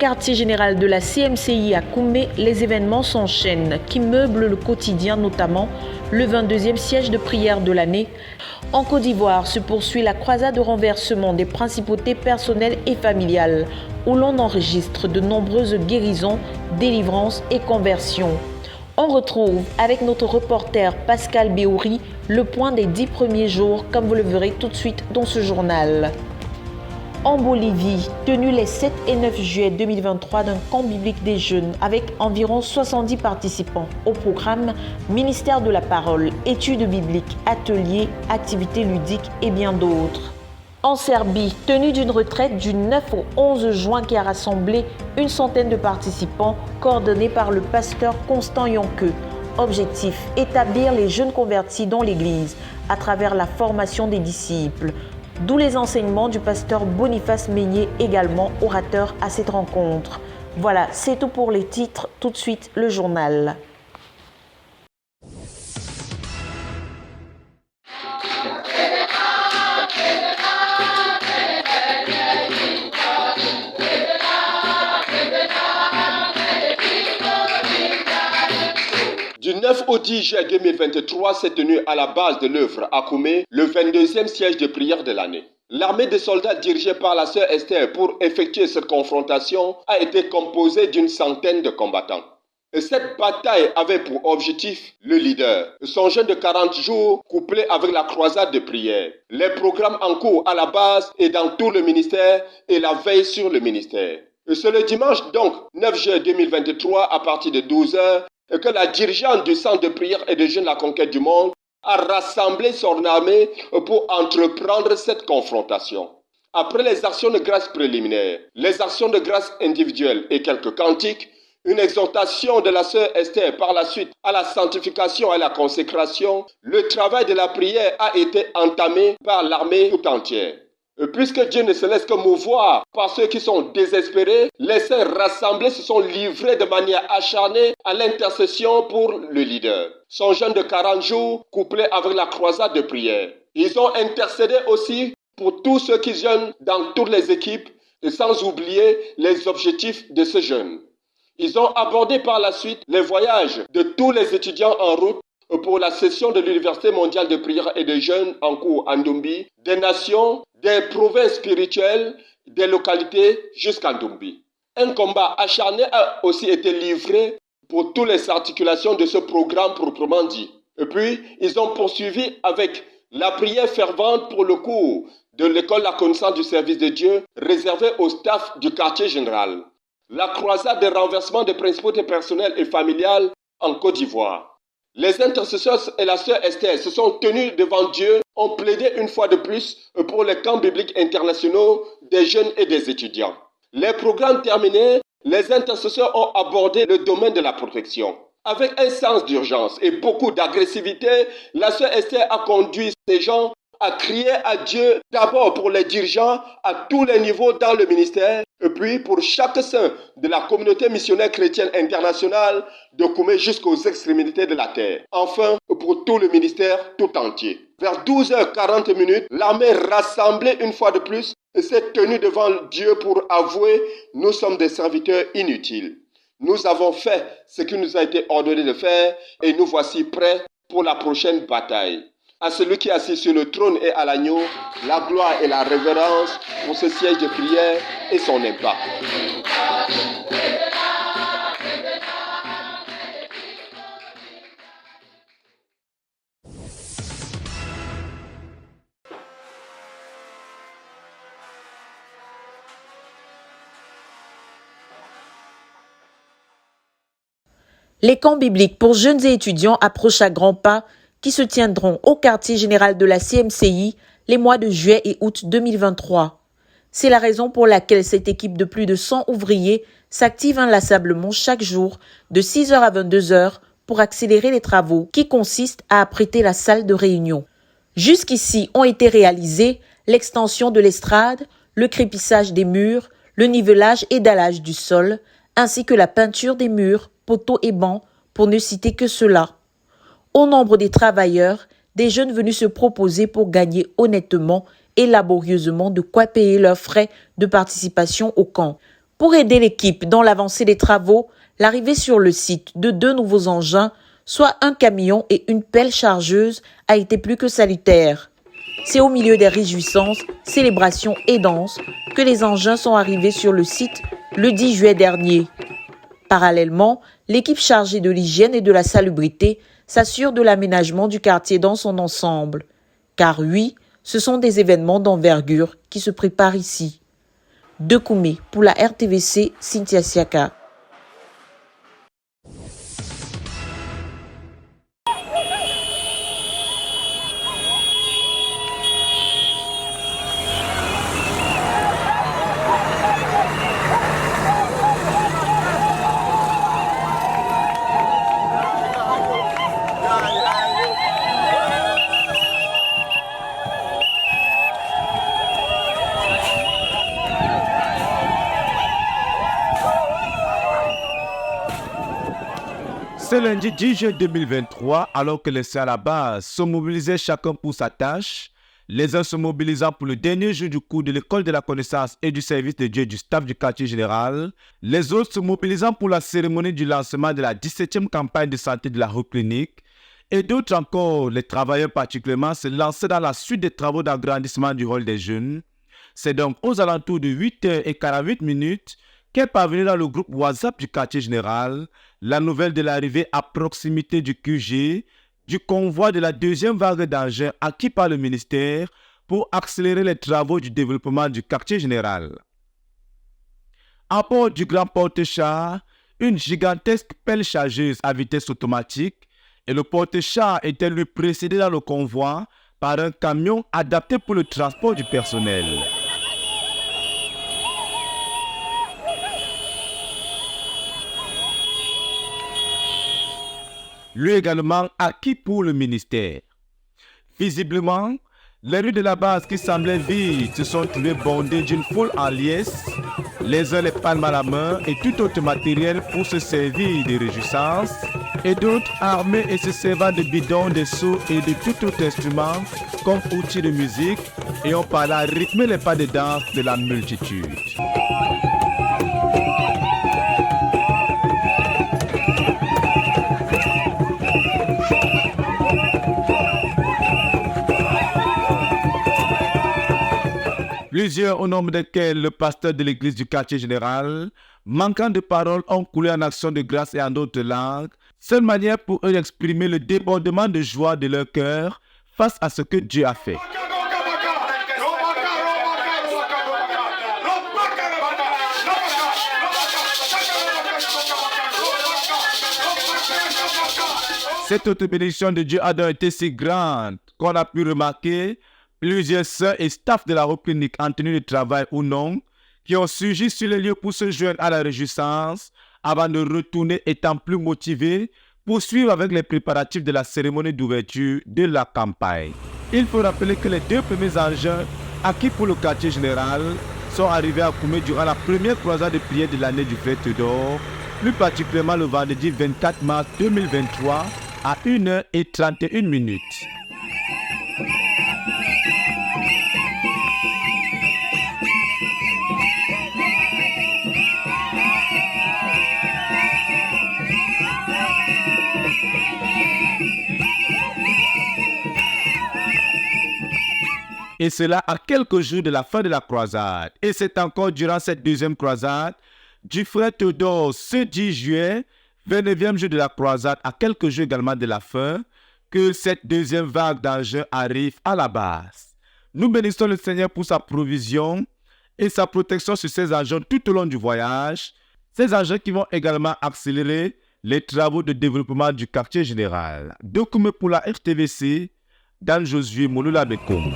quartier général de la CMCI à Koumé, les événements s'enchaînent qui meublent le quotidien, notamment le 22e siège de prière de l'année. En Côte d'Ivoire se poursuit la croisade de renversement des principautés personnelles et familiales, où l'on enregistre de nombreuses guérisons, délivrances et conversions. On retrouve avec notre reporter Pascal Béouri le point des 10 premiers jours, comme vous le verrez tout de suite dans ce journal. En Bolivie, tenu les 7 et 9 juillet 2023 d'un camp biblique des jeunes avec environ 70 participants au programme Ministère de la Parole, études bibliques, ateliers, activités ludiques et bien d'autres. En Serbie, tenue d'une retraite du 9 au 11 juin qui a rassemblé une centaine de participants coordonnés par le pasteur Constant Yonke. Objectif, établir les jeunes convertis dans l'Église à travers la formation des disciples. D'où les enseignements du pasteur Boniface Meignet, également orateur à cette rencontre. Voilà, c'est tout pour les titres. Tout de suite, le journal. Du 9 au 10 juillet 2023 s'est tenu à la base de l'œuvre à Koumé le 22e siège de prière de l'année. L'armée de soldats dirigée par la sœur Esther pour effectuer cette confrontation a été composée d'une centaine de combattants. Et cette bataille avait pour objectif le leader, son jeûne de 40 jours couplé avec la croisade de prière, les programmes en cours à la base et dans tout le ministère et la veille sur le ministère. Et c'est le dimanche donc 9 juillet 2023 à partir de 12h que la dirigeante du centre de prière et de jeûne La Conquête du Monde a rassemblé son armée pour entreprendre cette confrontation. Après les actions de grâce préliminaires, les actions de grâce individuelles et quelques cantiques, une exhortation de la sœur Esther par la suite à la sanctification et à la consécration, le travail de la prière a été entamé par l'armée tout entière. Puisque Dieu ne se laisse que mouvoir par ceux qui sont désespérés, les saints rassemblés se sont livrés de manière acharnée à l'intercession pour le leader. Son jeûne de 40 jours couplé avec la croisade de prière. Ils ont intercédé aussi pour tous ceux qui jeûnent dans toutes les équipes et sans oublier les objectifs de ce jeûne. Ils ont abordé par la suite les voyages de tous les étudiants en route pour la session de l'Université mondiale de prière et de jeûne en cours à Ndumbi, des nations, des provinces spirituelles, des localités jusqu'à Ndumbi. Un combat acharné a aussi été livré pour toutes les articulations de ce programme proprement dit. Et puis, ils ont poursuivi avec la prière fervente pour le cours de l'école La Connaissance du service de Dieu réservé au staff du quartier général. La croisade de renversement des principautés personnelles et familiales en Côte d'Ivoire. Les intercesseurs et la sœur Esther se sont tenus devant Dieu, ont plaidé une fois de plus pour les camps bibliques internationaux des jeunes et des étudiants. Les programmes terminés, les intercesseurs ont abordé le domaine de la protection. Avec un sens d'urgence et beaucoup d'agressivité, la sœur Esther a conduit ces gens à crier à Dieu d'abord pour les dirigeants à tous les niveaux dans le ministère et puis pour chaque saint de la communauté missionnaire chrétienne internationale de Koumé jusqu'aux extrémités de la terre. Enfin, pour tout le ministère tout entier. Vers 12h40, l'armée rassemblée une fois de plus s'est tenue devant Dieu pour avouer « Nous sommes des serviteurs inutiles. Nous avons fait ce qui nous a été ordonné de faire et nous voici prêts pour la prochaine bataille. » À celui qui est assis sur le trône et à l'agneau, la gloire et la révérence pour ce siège de prière et son impact. Les camps bibliques pour jeunes et étudiants approchent à grands pas qui se tiendront au quartier général de la CMCI les mois de juillet et août 2023. C'est la raison pour laquelle cette équipe de plus de 100 ouvriers s'active inlassablement chaque jour de 6h à 22h pour accélérer les travaux qui consistent à apprêter la salle de réunion. Jusqu'ici ont été réalisés l'extension de l'estrade, le crépissage des murs, le nivelage et dallage du sol, ainsi que la peinture des murs, poteaux et bancs, pour ne citer que cela. Au nombre des travailleurs, des jeunes venus se proposer pour gagner honnêtement et laborieusement de quoi payer leurs frais de participation au camp. Pour aider l'équipe dans l'avancée des travaux, l'arrivée sur le site de 2 nouveaux engins, soit un camion et une pelle chargeuse, a été plus que salutaire. C'est au milieu des réjouissances, célébrations et danses que les engins sont arrivés sur le site le 10 juillet dernier. Parallèlement, l'équipe chargée de l'hygiène et de la salubrité s'assure de l'aménagement du quartier dans son ensemble. Car oui, ce sont des événements d'envergure qui se préparent ici. De Koumé pour la RTVC, Cynthia Siaka. Ce lundi 10 juin 2023, alors que les Salabas sont mobilisés chacun pour sa tâche, les uns se mobilisant pour le dernier jour du cours de l'école de la connaissance et du service de Dieu du staff du quartier général, les autres se mobilisant pour la cérémonie du lancement de la 17e campagne de santé de la rue clinique, et d'autres encore, les travailleurs particulièrement, se lancer dans la suite des travaux d'agrandissement du hall des jeunes. C'est donc aux alentours de 8h48 qu'est parvenue dans le groupe WhatsApp du quartier général la nouvelle de l'arrivée à proximité du QG du convoi de la deuxième vague d'engins acquis par le ministère pour accélérer les travaux du développement du quartier général. À bord du grand porte-char, une gigantesque pelle chargeuse à vitesse automatique et le porte-char était lui précédé dans le convoi par un camion adapté pour le transport du personnel. Lui également acquis pour le ministère. Visiblement, les rues de la base qui semblaient vides se sont trouvées bondées d'une foule en liesse, les uns les palmes à la main et tout autre matériel pour se servir des réjouissances, et d'autres armés et se servant de bidons, de seaux et de tout autre instrument comme outil de musique, et on parlait à rythmer les pas de danse de la multitude. Plusieurs, au nombre desquels le pasteur de l'église du quartier général, manquant de paroles, ont coulé en action de grâce et en d'autres langues, seule manière pour eux d'exprimer le débordement de joie de leur cœur face à ce que Dieu a fait. Cette autre bénédiction de Dieu a donc été si grande qu'on a pu remarquer plusieurs sœurs et staff de la rue clinique en tenue de travail ou non, qui ont surgi sur les lieux pour se joindre à la réjouissance avant de retourner étant plus motivés pour suivre avec les préparatifs de la cérémonie d'ouverture de la campagne. Il faut rappeler que les 2 premiers engins acquis pour le quartier général sont arrivés à Koumé durant la première croisade de prière de l'année du Fête d'Or, plus particulièrement le vendredi 24 mars 2023 à 1h31. Et cela à quelques jours de la fin de la croisade. Et c'est encore durant cette deuxième croisade, du frère Théodore, ce 10 juillet, 29e jour de la croisade, à quelques jours également de la fin, que cette deuxième vague d'engins arrive à la base. Nous bénissons le Seigneur pour sa provision et sa protection sur ces engins tout au long du voyage. Ces engins qui vont également accélérer les travaux de développement du quartier général. De Koumé pour la RTVC, Dan Josué Mouloula Bekoum.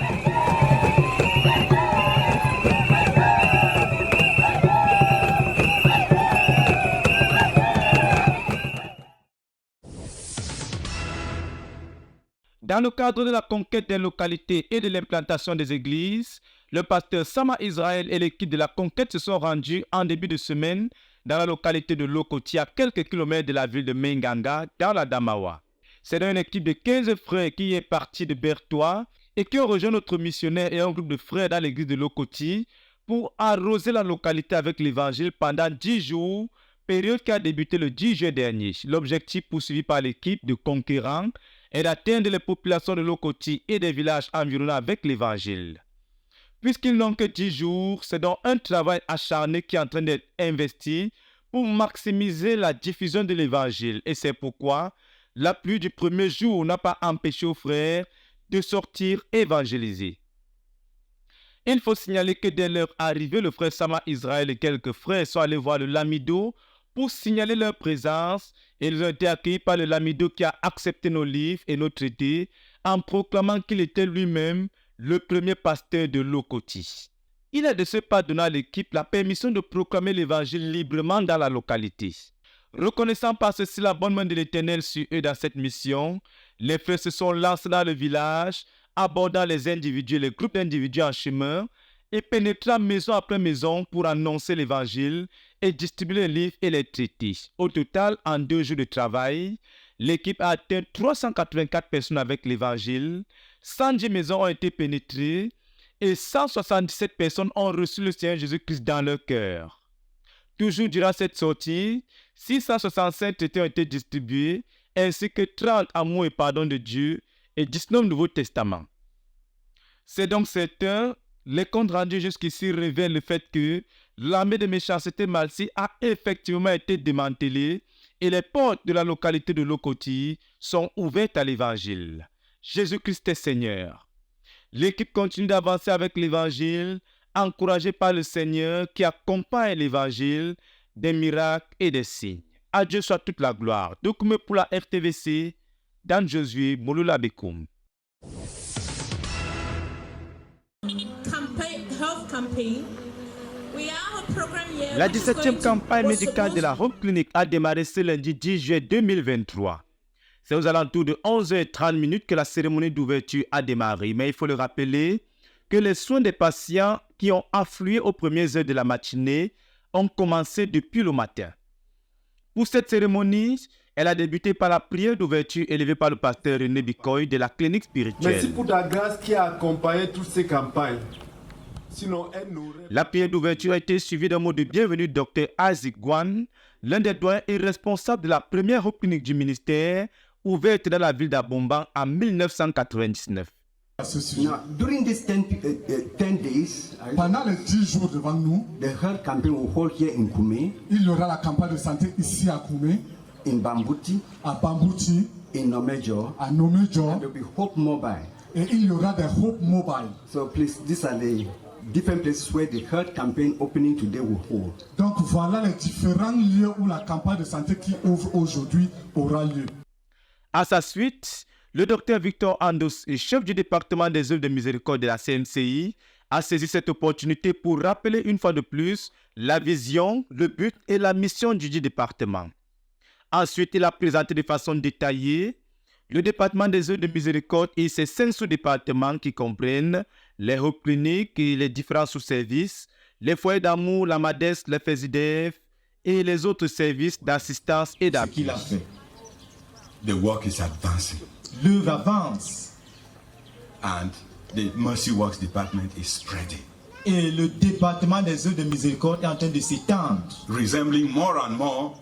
Dans le cadre de la conquête des localités et de l'implantation des églises, le pasteur Sama Israël et l'équipe de la conquête se sont rendus en début de semaine dans la localité de Lokoti, à quelques kilomètres de la ville de Menganga, dans la Damawa. C'est une équipe de 15 frères qui est partie de Bertois et qui ont rejoint notre missionnaire et un groupe de frères dans l'église de Lokoti pour arroser la localité avec l'évangile pendant 10 jours, période qui a débuté le 10 juin dernier. L'objectif poursuivi par l'équipe de conquérants est d'atteindre les populations de Lokoti et des villages environnants avec l'évangile. Puisqu'ils n'ont que 10 jours, c'est donc un travail acharné qui est en train d'être investi pour maximiser la diffusion de l'évangile. Et c'est pourquoi la pluie du premier jour n'a pas empêché aux frères de sortir évangéliser. Il faut signaler que dès leur arrivée, le frère Sama Israël et quelques frères sont allés voir le Lamido pour signaler leur présence et ils ont été accueillis par le Lamido qui a accepté nos livres et nos traités en proclamant qu'il était lui-même le premier pasteur de Lokoti. Il a de ce pas donné à l'équipe la permission de proclamer l'évangile librement dans la localité. Reconnaissant par ceci la bonne main de l'Éternel sur eux dans cette mission, les frères se sont lancés dans le village, abordant les individus et les groupes d'individus en chemin et pénétrant maison après maison pour annoncer l'évangile et distribuer les livres et les traités. Au total, en 2 jours de travail, l'équipe a atteint 384 personnes avec l'évangile, 110 maisons ont été pénétrées et 177 personnes ont reçu le Seigneur Jésus-Christ dans leur cœur. Toujours durant cette sortie, 665 traités ont été distribués, ainsi que 30 amours et pardon de Dieu et 19 Nouveaux Testaments. C'est donc certain, les comptes rendus jusqu'ici révèlent le fait que l'armée de méchanceté Malsi a effectivement été démantelée et les portes de la localité de Lokoti sont ouvertes à l'évangile. Jésus-Christ est Seigneur. L'équipe continue d'avancer avec l'évangile, encouragée par le Seigneur qui accompagne l'évangile des miracles et des signes. À Dieu soit toute la gloire. Dokume pour la RTVC, Dan Josué Moloula Bekoum. La 17e campagne médicale de la Home Clinic a démarré ce lundi 10 juillet 2023. C'est aux alentours de 11h30 que la cérémonie d'ouverture a démarré. Mais il faut le rappeler que les soins des patients qui ont afflué aux premières heures de la matinée ont commencé depuis le matin. Pour cette cérémonie, elle a débuté par la prière d'ouverture élevée par le pasteur René Bikoy de la clinique spirituelle. Merci pour ta grâce qui a accompagné toutes ces campagnes. Sinon, La prière d'ouverture a été suivie d'un mot de bienvenue du Dr Isaac Gwan, l'un des doyens et responsable de la première clinique du ministère, ouverte dans la ville d'Abomban en 1999. Pendant les 10 jours devant nous, il y aura la campagne de santé ici à Koumé, à Bambouti, à Nomejo, et il y aura des Hope Mobile. So please, these are the different places where the health campaign opening today will hold. Donc voilà les différents lieux où la campagne de santé qui ouvre aujourd'hui aura lieu. À sa suite, le docteur Victor Andos, chef du département des œuvres de miséricorde de la CMCI, a saisi cette opportunité pour rappeler une fois de plus la vision, le but et la mission du département. Ensuite, il a présenté de façon détaillée le département des œuvres de miséricorde et ses 5 sous-départements qui comprennent les Hope Cliniques et les différents sous-services, les foyers d'amour, la MADES, les FESIDEF et les autres services d'assistance et d'appui. The work is advancing. L'œuvre avance. And the Mercy Works department is spreading. Et le département des œuvres de miséricorde est en train de s'étendre. Resembling more and more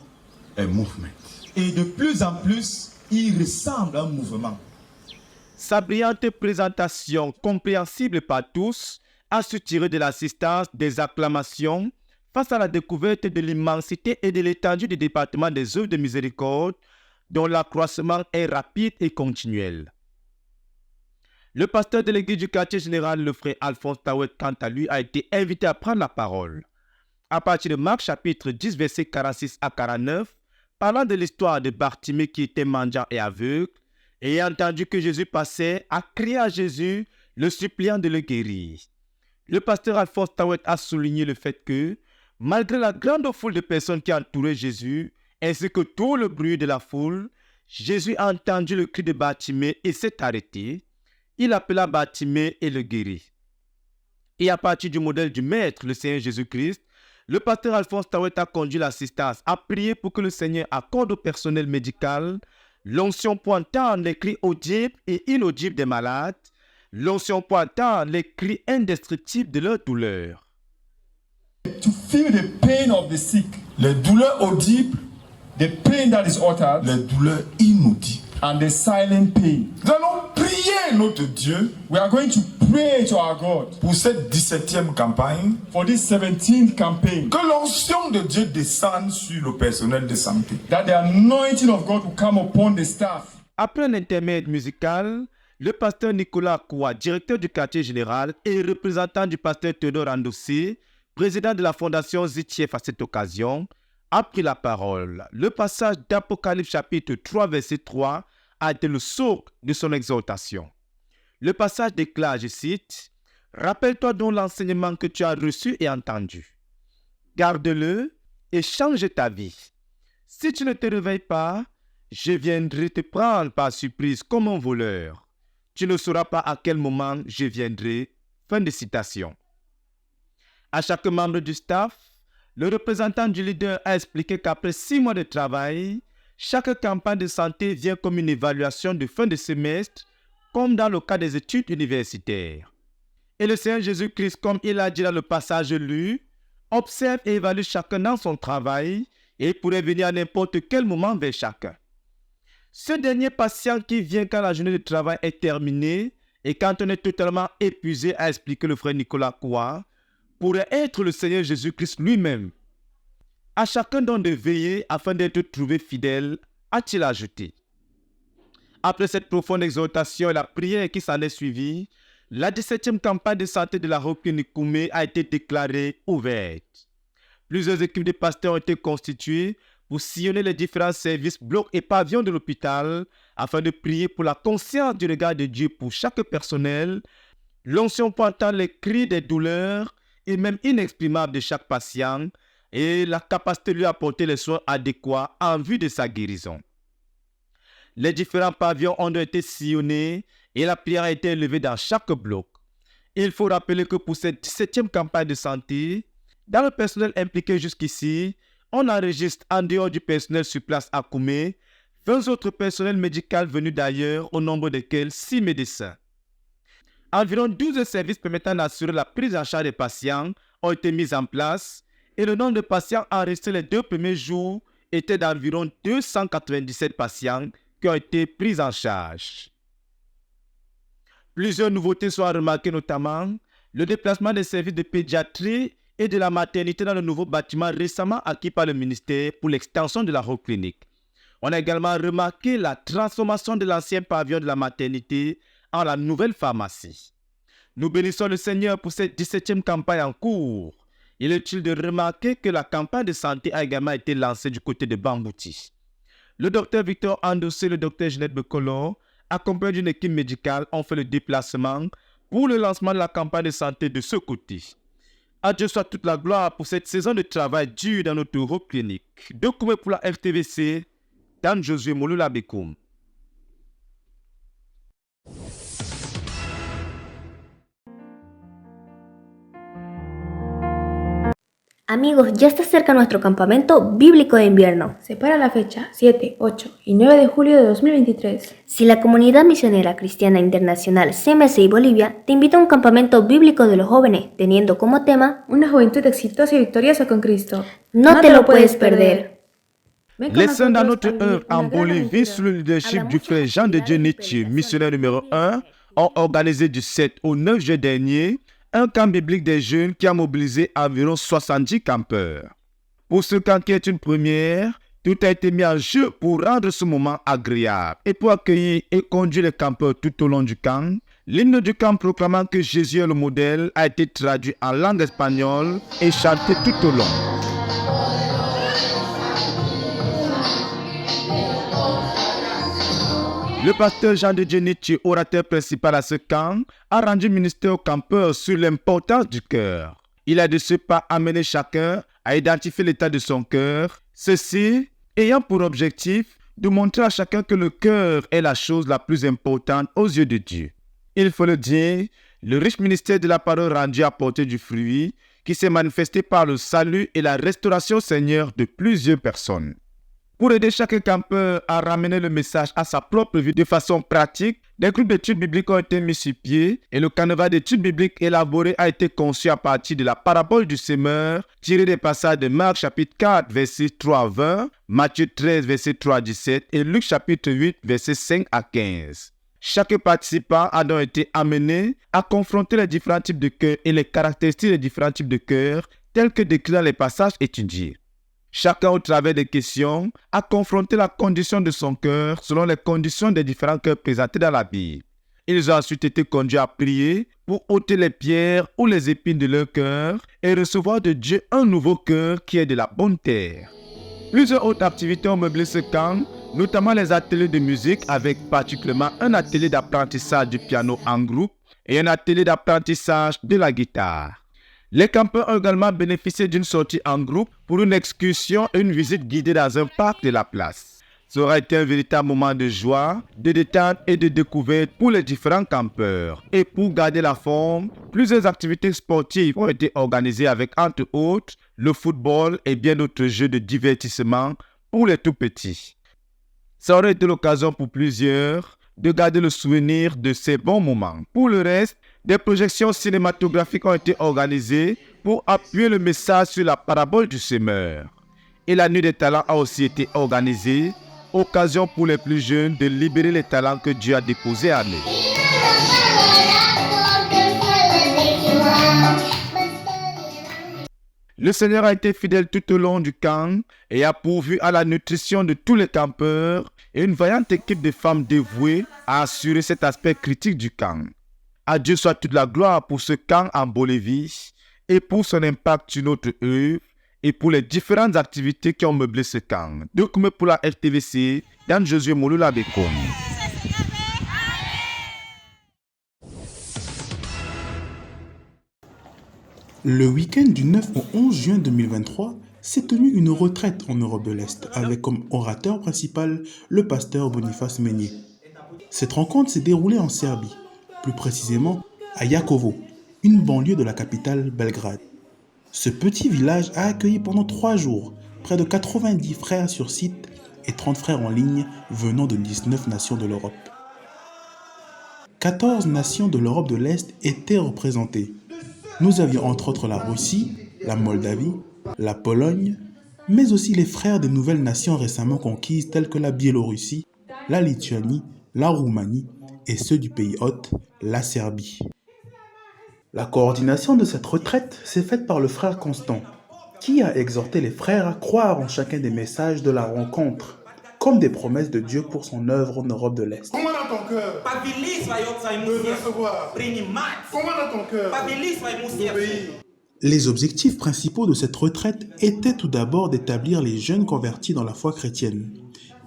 a movement. Et de plus en plus, il ressemble à un mouvement. Sa brillante présentation, compréhensible par tous, a su tirer de l'assistance des acclamations face à la découverte de l'immensité et de l'étendue du département des œuvres de miséricorde, dont l'accroissement est rapide et continuel. Le pasteur de l'église du quartier général, le frère Alphonse Tawet, quant à lui, a été invité à prendre la parole. À partir de Marc chapitre 10, versets 46 à 49, parlant de l'histoire de Bartimée qui était mendiant et aveugle, et ayant entendu que Jésus passait, a crié à Jésus, le suppliant de le guérir. Le pasteur Alphonse Tawet a souligné le fait que, malgré la grande foule de personnes qui entouraient Jésus, ainsi que tout le bruit de la foule, Jésus a entendu le cri de Bartimée et s'est arrêté. Il appela Bartimée et le guérit. Et à partir du modèle du Maître, le Seigneur Jésus-Christ, le pasteur Alphonse Tawet a conduit l'assistance à prier pour que le Seigneur accorde au personnel médical l'onction pour entendre les cris audibles et inaudibles des malades, l'onction pour entendre les cris indestructibles de leur douleur. to feel the pain of the sick, les douleurs audibles, the pain that is uttered, les douleurs inaudibles. and the silent pain. Nous allons prier notre Dieu We are going to pray to our God pour cette 17e campagne, for this 17th campaign, que l'onction de Dieu descende sur le personnel de santé. that the anointing of God will come upon the staff. Après un intermède musical, le pasteur Nicolas Koua, directeur du quartier général et représentant du pasteur Théodore Andossé, président de la fondation ZTF à cette occasion, a pris la parole. Le passage d'Apocalypse chapitre 3 verset 3 a été le socle de son exhortation. Le passage déclare, je cite, « Rappelle-toi donc l'enseignement que tu as reçu et entendu. Garde-le et change ta vie. Si tu ne te réveilles pas, je viendrai te prendre par surprise comme un voleur. Tu ne sauras pas à quel moment je viendrai. » Fin de citation. À chaque membre du staff, le représentant du leader a expliqué qu'après 6 mois de travail, chaque campagne de santé vient comme une évaluation de fin de semestre, comme dans le cas des études universitaires. Et le Seigneur Jésus-Christ, comme il a dit dans le passage lu, observe et évalue chacun dans son travail et pourrait venir à n'importe quel moment vers chacun. Ce dernier patient qui vient quand la journée de travail est terminée et quand on est totalement épuisé, a expliqué le frère Nicolas Koua, pourrait être le Seigneur Jésus-Christ lui-même. À chacun donc de veiller afin d'être trouvé fidèle, a-t-il ajouté. Après cette profonde exhortation et la prière qui s'en est suivie, la 17e campagne de santé de la Roclinique Koumé a été déclarée ouverte. Plusieurs équipes de pasteurs ont été constituées pour sillonner les différents services, blocs et pavillons de l'hôpital afin de prier pour la conscience du regard de Dieu pour chaque personnel, l'onction pour entendre les cris des douleurs et même inexprimables de chaque patient et la capacité de lui apporter les soins adéquats en vue de sa guérison. Les différents pavillons ont été sillonnés et la prière a été élevée dans chaque bloc. Il faut rappeler que pour cette 17e campagne de santé, dans le personnel impliqué jusqu'ici, on enregistre en dehors du personnel sur place à Koumé, 20 autres personnels médicaux venus d'ailleurs, au nombre desquels 6 médecins. Environ 12 services permettant d'assurer la prise en charge des patients ont été mis en place et le nombre de patients enregistrés les 2 premiers jours était d'environ 297 patients qui ont été pris en charge. Plusieurs nouveautés sont à remarquer, notamment le déplacement des services de pédiatrie et de la maternité dans le nouveau bâtiment récemment acquis par le ministère pour l'extension de la Roclinique. On a également remarqué la transformation de l'ancien pavillon de la maternité en la nouvelle pharmacie. Nous bénissons le Seigneur pour cette 17e campagne en cours. Il est utile de remarquer que la campagne de santé a également été lancée du côté de Bambouti. Le docteur Victor Andossé et le docteur Ginette Bekolo, accompagnés d'une équipe médicale, ont fait le déplacement pour le lancement de la campagne de santé de ce côté. À Dieu soit toute la gloire pour cette saison de travail dur dans notre Euroclinique. De Koumé pour la FTVC, Dan Josué Mouloula Bekoum. Amigos, ya está cerca nuestro campamento bíblico de invierno. Se para la fecha 7, 8 y 9 de julio de 2023. Si la Comunidad Misionera Cristiana Internacional CMCI Bolivia te invita a un campamento bíblico de los jóvenes, teniendo como tema Una juventud exitosa y victoriosa con Cristo. No te lo puedes perder. Laissons dans notre œuvre en Bolivie sous le leadership du frère Jean de Dieu Nietzsche, missionnaire numéro 1, ont organisé du 7 au 9 juillet dernier un camp biblique des jeunes qui a mobilisé environ 70 campeurs. Pour ce camp qui est une première, tout a été mis en jeu pour rendre ce moment agréable. Et pour accueillir et conduire les campeurs tout au long du camp, l'hymne du camp proclamant que Jésus est le modèle a été traduit en langue espagnole et chanté tout au long. Le pasteur Jean de Dieu Nietzsche, orateur principal à ce camp, a rendu ministère aux campeurs sur l'importance du cœur. Il a de ce pas amené chacun à identifier l'état de son cœur, ceci ayant pour objectif de montrer à chacun que le cœur est la chose la plus importante aux yeux de Dieu. Il faut le dire, le riche ministère de la parole rendu a porté du fruit qui s'est manifesté par le salut et la restauration au Seigneur de plusieurs personnes. Pour aider chaque campeur à ramener le message à sa propre vie de façon pratique, des groupes d'études bibliques ont été mis sur pied et le canevas d'études bibliques élaboré a été conçu à partir de la parabole du semeur tirée des passages de Marc chapitre 4 versets 3 à 20, Matthieu 13 versets 3 à 17 et Luc chapitre 8 versets 5 à 15. Chaque participant a donc été amené à confronter les différents types de cœurs et les caractéristiques des différents types de cœurs tels que décrits dans les passages étudiés. Chacun, au travers des questions, a confronté la condition de son cœur selon les conditions des différents cœurs présentés dans la Bible. Ils ont ensuite été conduits à prier pour ôter les pierres ou les épines de leur cœur et recevoir de Dieu un nouveau cœur qui est de la bonne terre. Plusieurs autres activités ont meublé ce camp, notamment les ateliers de musique avec particulièrement un atelier d'apprentissage du piano en groupe et un atelier d'apprentissage de la guitare. Les campeurs ont également bénéficié d'une sortie en groupe pour une excursion et une visite guidée dans un parc de la place. Ça aura été un véritable moment de joie, de détente et de découverte pour les différents campeurs. Et pour garder la forme, plusieurs activités sportives ont été organisées avec, entre autres, le football et bien d'autres jeux de divertissement pour les tout-petits. Ça aurait été l'occasion pour plusieurs de garder le souvenir de ces bons moments. Pour le reste, des projections cinématographiques ont été organisées pour appuyer le message sur la parabole du semeur. Et la nuit des talents a aussi été organisée, occasion pour les plus jeunes de libérer les talents que Dieu a déposés en eux. Le Seigneur a été fidèle tout au long du camp et a pourvu à la nutrition de tous les campeurs et une vaillante équipe de femmes dévouées a assuré cet aspect critique du camp. À Dieu soit toute la gloire pour ce camp en Bolivie et pour son impact sur notre œuvre et pour les différentes activités qui ont meublé ce camp. Document pour la FTVC, Dan Josué Mouloula Bekoum. Le week-end du 9 au 11 juin 2023 s'est tenue une retraite en Europe de l'Est avec comme orateur principal le pasteur Boniface Meignier. Cette rencontre s'est déroulée en Serbie, plus précisément à Jakovo, une banlieue de la capitale Belgrade. Ce petit village a accueilli pendant 3 jours près de 90 frères sur site et 30 frères en ligne venant de 19 nations de l'Europe. 14 nations de l'Europe de l'Est étaient représentées. Nous avions entre autres la Russie, la Moldavie, la Pologne, mais aussi les frères des nouvelles nations récemment conquises telles que la Biélorussie, la Lituanie, la Roumanie et ceux du pays hôte, la Serbie. La coordination de cette retraite s'est faite par le frère Constant, qui a exhorté les frères à croire en chacun des messages de la rencontre, comme des promesses de Dieu pour son œuvre en Europe de l'Est. Comment dans ton cœur de recevoir? Comment dans ton cœur d'obéir? Les objectifs principaux de cette retraite étaient tout d'abord d'établir les jeunes convertis dans la foi chrétienne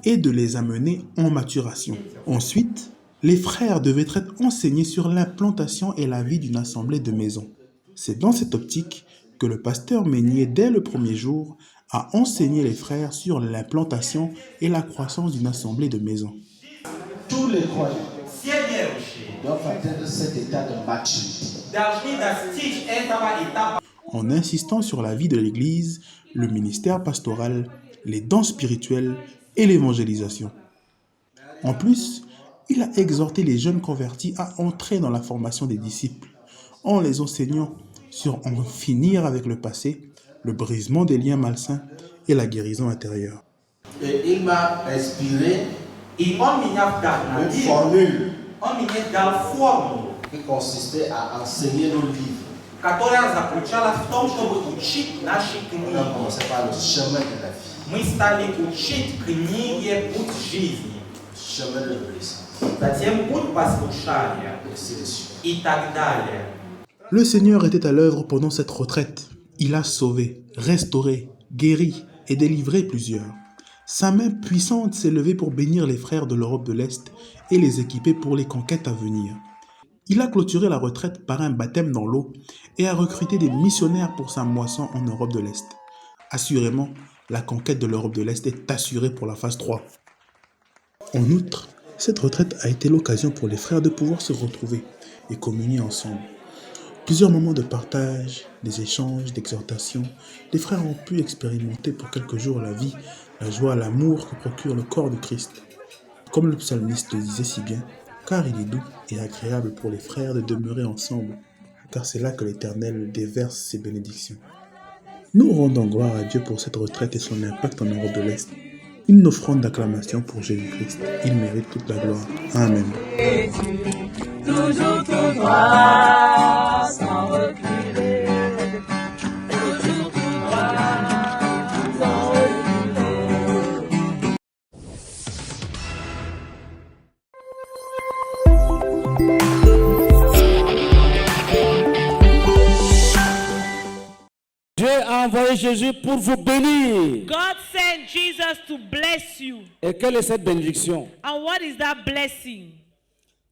et de les amener en maturation. Ensuite, les frères devaient être enseignés sur l'implantation et la vie d'une assemblée de maison. C'est dans cette optique que le pasteur Meignier, dès le premier jour, a enseigné les frères sur l'implantation et la croissance d'une assemblée de maison. Tous les croyants doivent atteindre cet état de maturité. En insistant sur la vie de l'Église, le ministère pastoral, les dons spirituels et l'évangélisation. En plus, il a exhorté les jeunes convertis à entrer dans la formation des disciples, en les enseignant sur en finir avec le passé, le brisement des liens malsains et la guérison intérieure. Et il m'a inspiré une formule qui consistait à enseigner nos livres. On a commencé par le chemin de la vie. Chemin de l'obéissance. Le Seigneur était à l'œuvre pendant cette retraite. Il a sauvé, restauré, guéri et délivré plusieurs. Sa main puissante s'est levée pour bénir les frères de l'Europe de l'Est et les équiper pour les conquêtes à venir. Il a clôturé la retraite par un baptême dans l'eau et a recruté des missionnaires pour sa moisson en Europe de l'Est. Assurément, la conquête de l'Europe de l'Est est assurée pour la phase 3. En outre, cette retraite a été l'occasion pour les frères de pouvoir se retrouver et communier ensemble. Plusieurs moments de partage, des échanges, d'exhortation, les frères ont pu expérimenter pour quelques jours la vie la joie, l'amour que procure le corps de Christ. Comme le psalmiste le disait si bien, car il est doux et agréable pour les frères de demeurer ensemble, car c'est là que l'Éternel déverse ses bénédictions. Nous rendons gloire à Dieu pour cette retraite et son impact en Europe de l'Est. Une offrande d'acclamation pour Jésus-Christ. Il mérite toute la gloire. Amen. Toujours tout droit, sans reculer. Toujours tout droit, sans reculer. Dieu a envoyé Jésus pour vous bénir. God sent Jesus to bless you. Et quelle est cette bénédiction? And what is that blessing?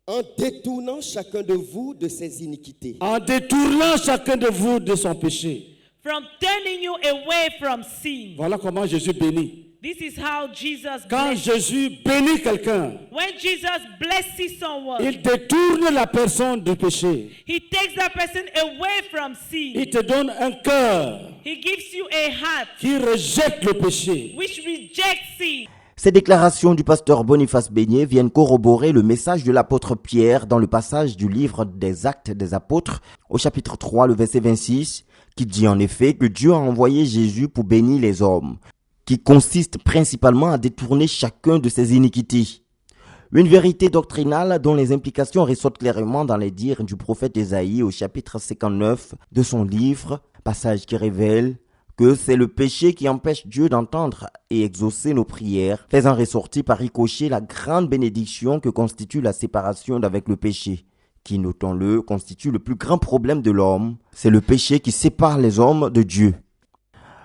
En détournant chacun de vous de ses iniquités. En détournant chacun de vous de son péché. From turning you away from sin. Voilà comment Jésus bénit. This is how Jesus Quand blesses. Jésus bénit quelqu'un, When Jesus blesses someone, il détourne la personne du péché. he takes that person away from sin. Il te donne un cœur He gives you a heart qui rejette le péché. which rejects sin. Ces déclarations du pasteur Boniface Beignet viennent corroborer le message de l'apôtre Pierre dans le passage du livre des Actes des Apôtres au chapitre 3, le verset 26, qui dit en effet que Dieu a envoyé Jésus pour bénir les hommes, qui consiste principalement à détourner chacun de ses iniquités. Une vérité doctrinale dont les implications ressortent clairement dans les dires du prophète Ésaïe au chapitre 59 de son livre, passage qui révèle que c'est le péché qui empêche Dieu d'entendre et exaucer nos prières, faisant ressortir par ricochet la grande bénédiction que constitue la séparation d'avec le péché, qui, notons-le, constitue le plus grand problème de l'homme. C'est le péché qui sépare les hommes de Dieu.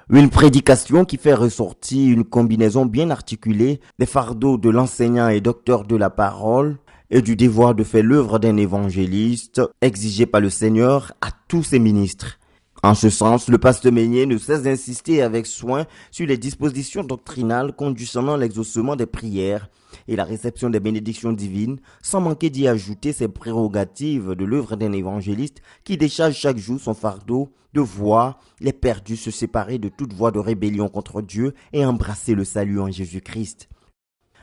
Une prédication qui fait ressortir une combinaison bien articulée des fardeaux de l'enseignant et docteur de la parole et du devoir de faire l'œuvre d'un évangéliste exigé par le Seigneur à tous ses ministres. En ce sens, le pasteur Beignet ne cesse d'insister avec soin sur les dispositions doctrinales conditionnant l'exaucement des prières et la réception des bénédictions divines, sans manquer d'y ajouter ses prérogatives de l'œuvre d'un évangéliste qui décharge chaque jour son fardeau de voir les perdus se séparer de toute voie de rébellion contre Dieu et embrasser le salut en Jésus-Christ.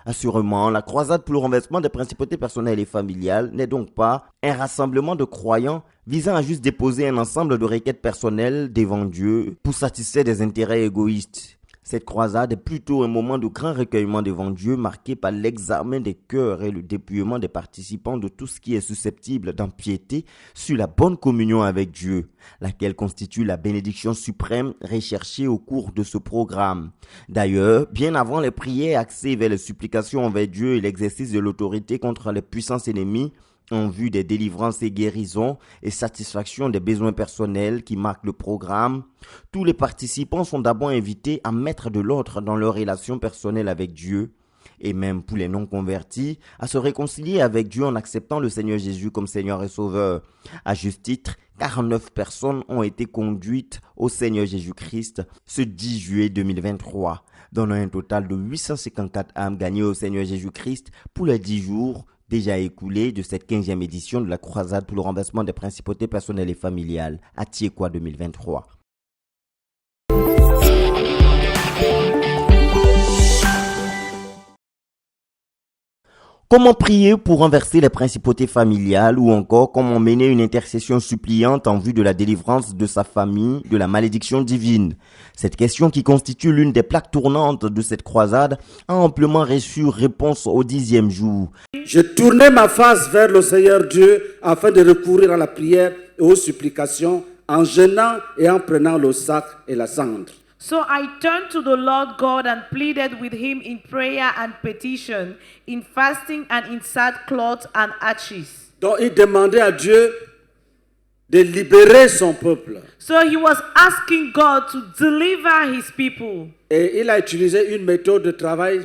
Assurément, la croisade pour le renversement des principautés personnelles et familiales n'est donc pas un rassemblement de croyants visant à juste déposer un ensemble de requêtes personnelles devant Dieu pour satisfaire des intérêts égoïstes. Cette croisade est plutôt un moment de grand recueillement devant Dieu marqué par l'examen des cœurs et le dépouillement des participants de tout ce qui est susceptible d'empiéter sur la bonne communion avec Dieu, laquelle constitue la bénédiction suprême recherchée au cours de ce programme. D'ailleurs, bien avant les prières axées vers les supplications envers Dieu et l'exercice de l'autorité contre les puissances ennemies, en vue des délivrances et guérisons et satisfaction des besoins personnels qui marquent le programme, tous les participants sont d'abord invités à mettre de l'ordre dans leurs relations personnelles avec Dieu, et même pour les non-convertis, à se réconcilier avec Dieu en acceptant le Seigneur Jésus comme Seigneur et Sauveur. À juste titre, 49 personnes ont été conduites au Seigneur Jésus-Christ ce 10 juillet 2023, donnant un total de 854 âmes gagnées au Seigneur Jésus-Christ pour les 10 jours déjà écoulé de cette 15e édition de la croisade pour le renversement des principautés personnelles et familiales à Tiekwa 2023. Comment prier pour renverser les principautés familiales ou encore comment mener une intercession suppliante en vue de la délivrance de sa famille de la malédiction divine? Cette question qui constitue l'une des plaques tournantes de cette croisade a amplement reçu réponse au 10e jour. Je tournais ma face vers le Seigneur Dieu afin de recourir à la prière et aux supplications en jeûnant et en prenant le sac et la cendre. So I turned to the Lord God and pleaded with him in prayer and petition, in fasting and in sackcloth and ashes. Donc il demandait à Dieu de libérer son peuple. So he was asking God to deliver his people. Et il a utilisé une méthode de travail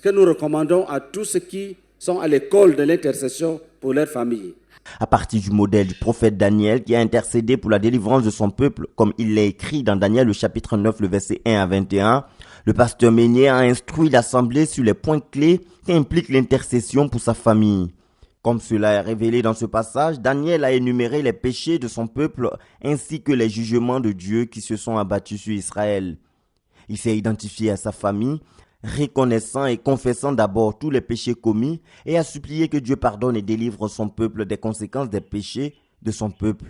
que nous recommandons à tous ceux qui sont à l'école de l'intercession pour leur famille. À partir du modèle du prophète Daniel qui a intercédé pour la délivrance de son peuple, comme il l'a écrit dans Daniel le chapitre 9, le verset 1 à 21, le pasteur Beignet a instruit l'assemblée sur les points clés qui impliquent l'intercession pour sa famille. Comme cela est révélé dans ce passage, Daniel a énuméré les péchés de son peuple ainsi que les jugements de Dieu qui se sont abattus sur Israël. Il s'est identifié à sa famille reconnaissant et confessant d'abord tous les péchés commis et a supplié que Dieu pardonne et délivre son peuple des conséquences des péchés de son peuple.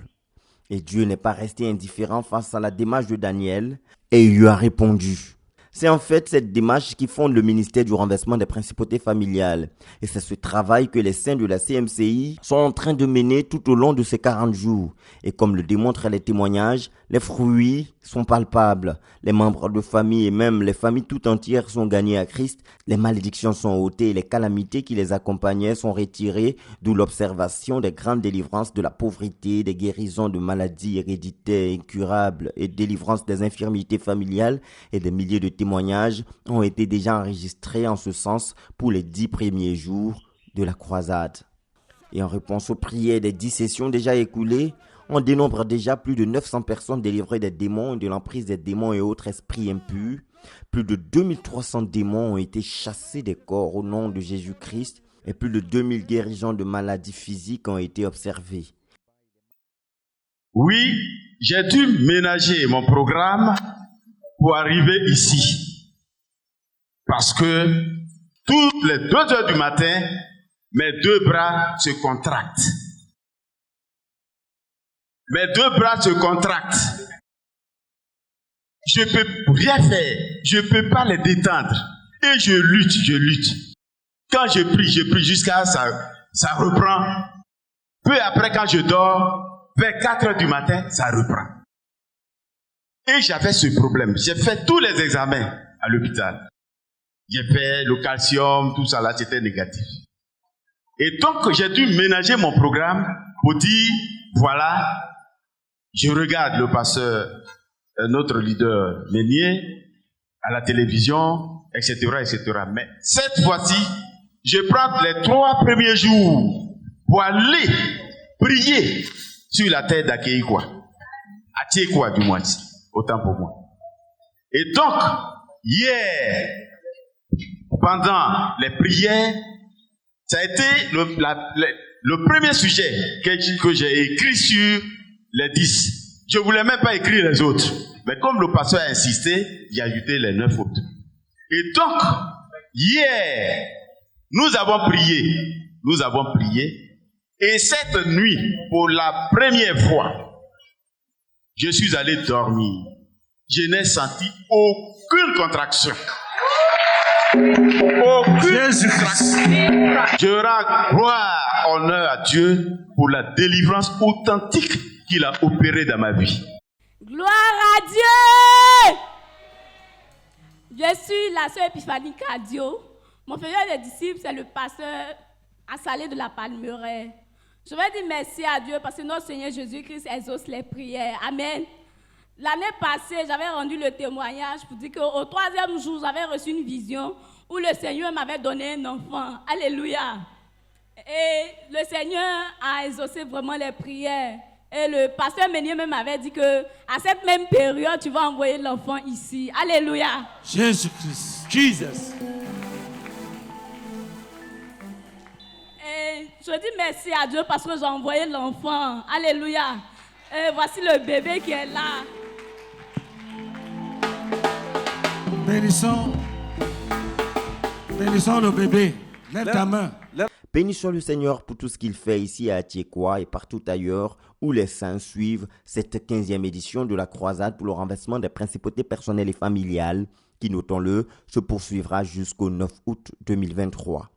Et Dieu n'est pas resté indifférent face à la démarche de Daniel et il lui a répondu. C'est en fait cette démarche qui fonde le ministère du renversement des principautés familiales. Et c'est ce travail que les saints de la CMCI sont en train de mener tout au long de ces 40 jours. Et comme le démontrent les témoignages, les fruits sont palpables. Les membres de famille et même les familles tout entières sont gagnées à Christ. Les malédictions sont ôtées et les calamités qui les accompagnaient sont retirées, d'où l'observation des grandes délivrances de la pauvreté, des guérisons de maladies héréditaires incurables et délivrance des infirmités familiales, et des milliers de témoignages ont été déjà enregistrés en ce sens pour les 10 premiers jours de la croisade. Et en réponse aux prières des 10 sessions déjà écoulées, on dénombre déjà plus de 900 personnes délivrées des démons et de l'emprise des démons et autres esprits impurs. Plus de 2300 démons ont été chassés des corps au nom de Jésus-Christ et plus de 2000 guérisons de maladies physiques ont été observées. Oui, j'ai dû ménager mon programme pour arriver ici. Parce que toutes les 2 heures du matin, mes 2 bras se contractent. Mes 2 bras se contractent. Je ne peux rien faire. Je ne peux pas les détendre. Et je lutte. Quand je prie jusqu'à ça reprend. Peu après, quand je dors, vers 4 heures du matin, ça reprend. Et j'avais ce problème. J'ai fait tous les examens à l'hôpital. J'ai fait le calcium, tout ça là, c'était négatif. Et donc, j'ai dû ménager mon programme pour dire, voilà, je regarde le pasteur, notre leader Ménier, à la télévision, etc., etc. Mais cette fois-ci, je prends les 3 premiers jours pour aller prier sur la terre d'Akeikwa. Akeikwa du moins, autant pour moi. Et donc, hier, pendant les prières, ça a été le premier sujet que j'ai écrit sur les 10. Je ne voulais même pas écrire les autres. Mais comme le pasteur a insisté, j'ai ajouté les 9 autres. Et donc, hier, nous avons prié. Et cette nuit, pour la première fois, je suis allé dormir. Je n'ai senti aucune contraction. Aucune contraction. Je rends gloire, honneur à Dieu pour la délivrance authentique qu'il a opérée dans ma vie. Gloire à Dieu! Je suis la sœur Epiphanie Cadio. Mon frère des disciples, c'est le pasteur Assalé de la Palmeraie. Je vais dire merci à Dieu parce que notre Seigneur Jésus-Christ exauce les prières. Amen. L'année passée, j'avais rendu le témoignage pour dire qu'au 3e jour, j'avais reçu une vision où le Seigneur m'avait donné un enfant. Alléluia. Et le Seigneur a exaucé vraiment les prières. Et le pasteur Ménier même m'avait dit qu'à cette même période, tu vas envoyer l'enfant ici. Alléluia. Jésus-Christ. Jesus. Et je dis merci à Dieu parce que j'ai envoyé l'enfant. Alléluia. Et voici le bébé qui est là. Bénissons le bébé. Lève ta main. Bénissons le Seigneur pour tout ce qu'il fait ici à Atyekwa et partout ailleurs où les saints suivent cette 15e édition de la croisade pour le renversement des principautés personnelles et familiales qui, notons-le, se poursuivra jusqu'au 9 août 2023.